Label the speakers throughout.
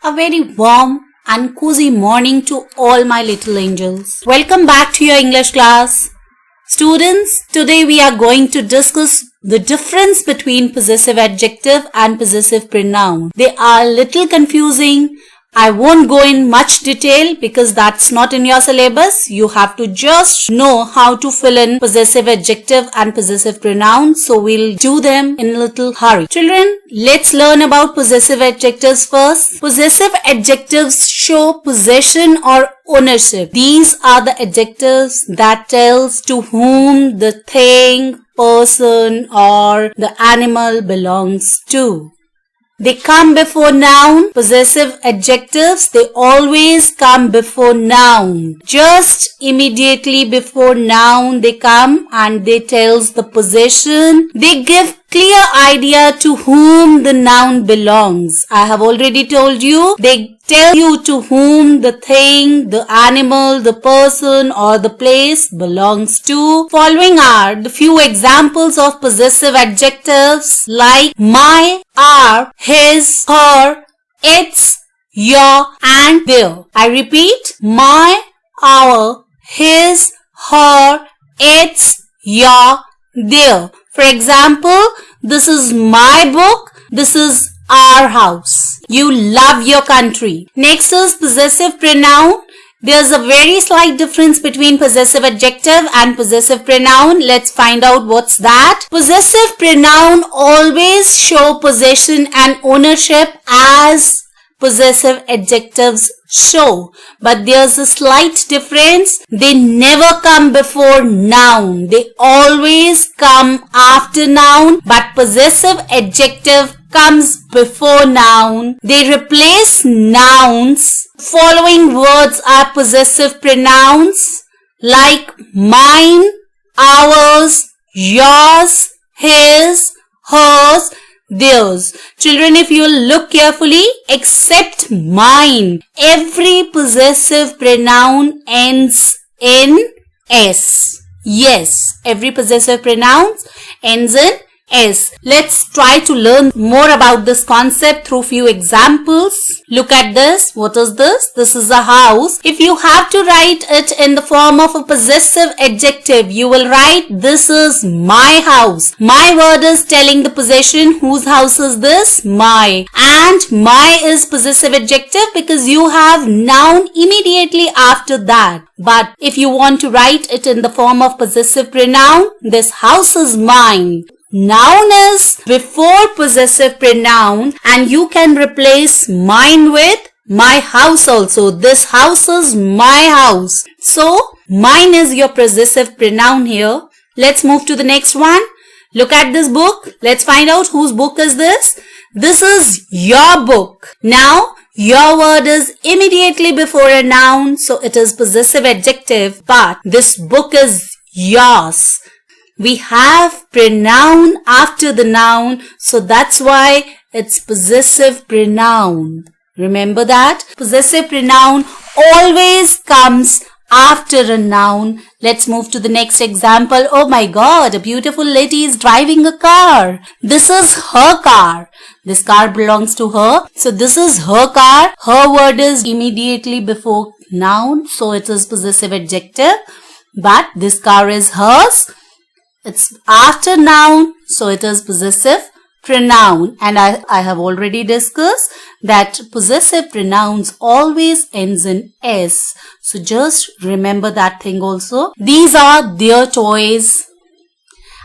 Speaker 1: A very warm and cozy morning to all my little angels. Welcome back to your English class. Students, today we are going to discuss the difference between possessive adjective and possessive pronoun. They are a little confusing. I won't go in much detail because that's not in your syllabus. You have to just know how to fill in possessive adjective and possessive pronoun. So we'll do them in a little hurry. Children, let's learn about possessive adjectives first. Possessive adjectives show possession or ownership. These are the adjectives that tells to whom the thing, person or the animal belongs to. They come before noun. Possessive adjectives, they always come before noun. Just immediately before noun they come and they tells the possession. They give clear idea to whom the noun belongs. I have already told you, they tell you to whom the thing, the animal, the person or the place belongs to. Following are the few examples of possessive adjectives like my, our, his, her, its, your and their. I repeat, my, our, his, her, its, your, their. For example, this is my book, this is our house. You love your country. Next is possessive pronoun. There's a very slight difference between possessive adjective and possessive pronoun. Let's find out what's that. Possessive pronoun always show possession and ownership as possessive adjectives show. But there's a slight difference. They never come before noun. They always come after noun. But possessive adjective comes before noun. They replace nouns. Following words are possessive pronouns like mine, ours, yours, his, hers, theirs. Children, if you look carefully, except mine, every possessive pronoun ends in S. Yes, every possessive pronoun ends in S. Let's try to learn more about this concept through few examples. Look at this. What is this? This is a house. If you have to write it in the form of a possessive adjective, you will write this is my house. My word is telling the possession whose house is this? My. And my is possessive adjective because you have noun immediately after that. But if you want to write it in the form of possessive pronoun, this house is mine. Noun is before possessive pronoun and you can replace mine with my house also. This house is my house. So, mine is your possessive pronoun here. Let's move to the next one. Look at this book. Let's find out whose book is this. This is your book. Now, your word is immediately before a noun, so it is possessive adjective, but this book is yours. We have pronoun after the noun, so that's why it's possessive pronoun. Remember that? Possessive pronoun always comes after a noun. Let's move to the next example. Oh my God, a beautiful lady is driving a car. This is her car. This car belongs to her. So this is her car. Her word is immediately before noun, so it is possessive adjective. But this car is hers. It's after noun, so it is possessive pronoun. And I have already discussed that possessive pronouns always ends in S. So just remember that thing also. These are their toys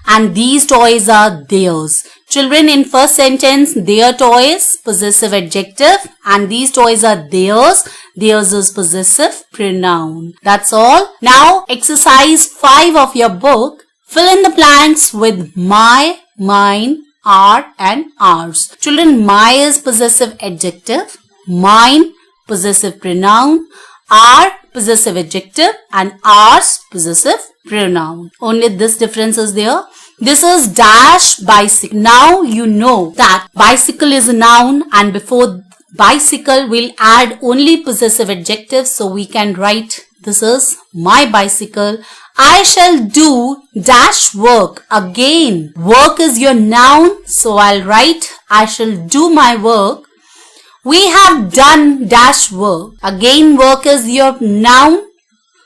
Speaker 1: and these toys are theirs. Children, in first sentence, their toys, possessive adjective, and these toys are theirs. Theirs is possessive pronoun. That's all. Now, exercise 5 of your book. Fill in the blanks with my, mine, our and ours. Children, my is possessive adjective, mine possessive pronoun, our possessive adjective and ours possessive pronoun. Only this difference is there. This is dash bicycle. Now you know that bicycle is a noun and before bicycle we'll add only possessive adjective, so we can write this is my bicycle. I shall do dash work. Again, work is your noun, so I'll write I shall do my work. We have done dash work. Again, work is your noun.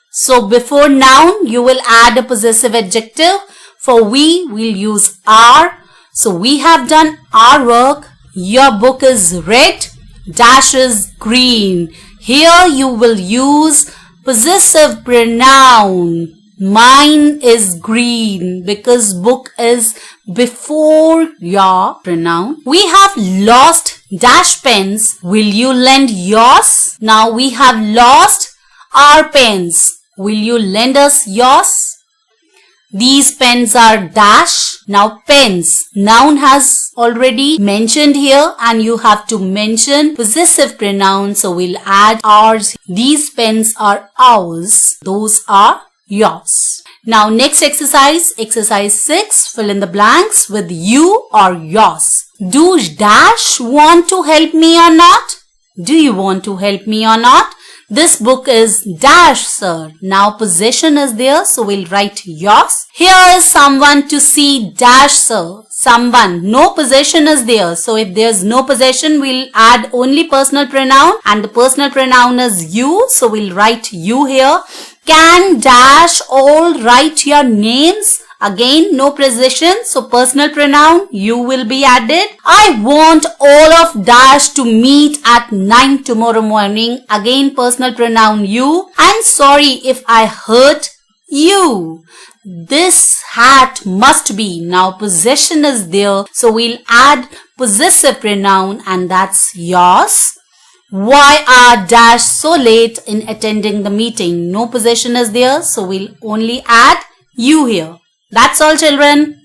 Speaker 1: So before noun, you will add a possessive adjective. For we, we'll use are. So we have done our work. Your book is red. Dash is green. Here you will use possessive pronoun. Mine is green because book is before your pronoun. We have lost dash pens. Will you lend yours? Now we have lost our pens. Will you lend us yours? These pens are dash. Now pens. Noun has already mentioned here and you have to mention possessive pronoun. So we'll add ours. These pens are ours. Those are yours. Now next exercise 6, fill in the blanks with you or yours. Do dash want to help me or not? Do you want to help me or not? This book is dash, sir. Now possession is there, so we'll write yours. Here is someone to see dash, sir. Someone. No possession is there. So if there's no possession, we'll add only personal pronoun and the personal pronoun is you. So we'll write you here. Can dash all write your names? Again, no possession, so personal pronoun you will be added. I want all of dash to meet at 9 tomorrow morning. Again, personal pronoun you. I'm sorry if I hurt you. This hat must be. Now possession is there, so we'll add possessive pronoun and that's yours. Why are dash so late in attending the meeting? No possession is there, so we'll only add you here. That's all, children.